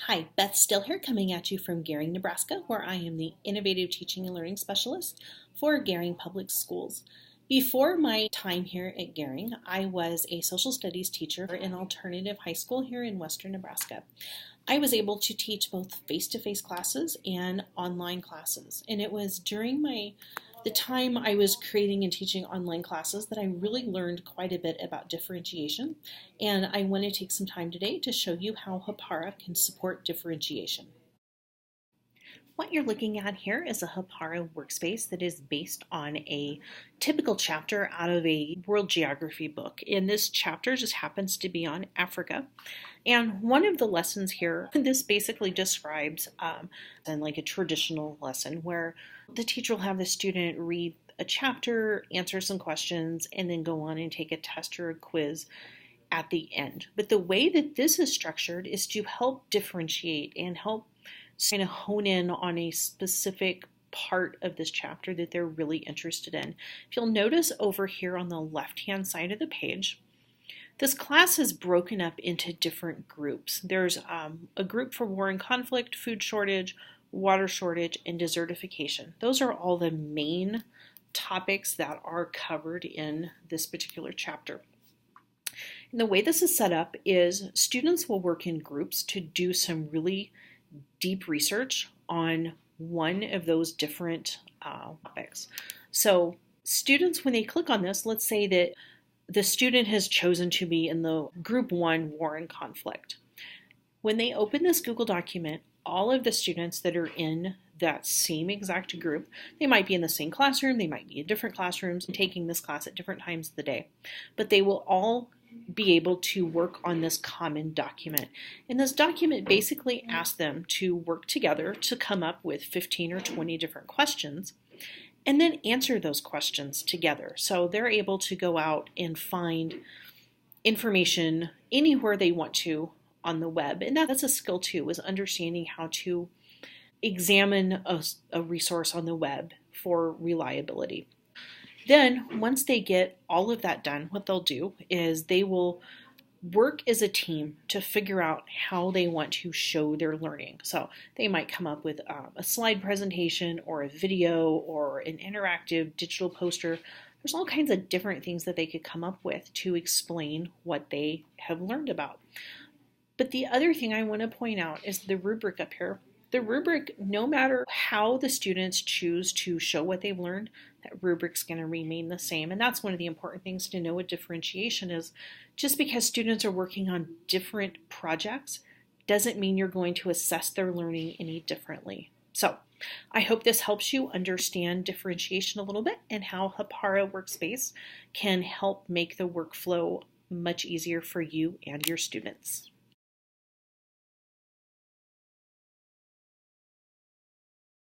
Hi, Beth Still here coming at you from Gering, Nebraska, where I am the Innovative Teaching and Learning Specialist for Gering Public Schools. Before my time here at Gering, I was a social studies teacher in alternative high school here in western Nebraska. I was able to teach both face-to-face classes and online classes, and it was during the time I was creating and teaching online classes that I really learned quite a bit about differentiation, and I want to take some time today to show you how Hapara can support differentiation. What you're looking at here is a Hapara workspace that is based on a typical chapter out of a world geography book. And this chapter just happens to be on Africa. And one of the lessons here, this basically describes like a traditional lesson where the teacher will have the student read a chapter, answer some questions, and then go on and take a test or a quiz at the end. But the way that this is structured is to help differentiate and help kind of hone in on a specific part of this chapter that they're really interested in. If you'll notice over here on the left-hand side of the page, this class is broken up into different groups. There's a group for war and conflict, food shortage, water shortage, and desertification. Those are all the main topics that are covered in this particular chapter. And the way this is set up is students will work in groups to do some really deep research on one of those different topics. So students, when they click on this, let's say that the student has chosen to be in the group 1 war and conflict. When they open this Google document, all of the students that are in that same exact group, they might be in the same classroom, they might be in different classrooms and taking this class at different times of the day, but they will all be able to work on this common document. And this document basically asks them to work together to come up with 15 or 20 different questions and then answer those questions together. So they're able to go out and find information anywhere they want to on the web. And that's a skill too, is understanding how to examine a resource on the web for reliability. Then, once they get all of that done, what they'll do is they will work as a team to figure out how they want to show their learning. So they might come up with a slide presentation or a video or an interactive digital poster. There's all kinds of different things that they could come up with to explain what they have learned about. But the other thing I want to point out is the rubric up here. The rubric, no matter how the students choose to show what they've learned, that rubric's going to remain the same. And that's one of the important things to know what differentiation is. Just because students are working on different projects doesn't mean you're going to assess their learning any differently. So I hope this helps you understand differentiation a little bit and how Hapara Workspace can help make the workflow much easier for you and your students.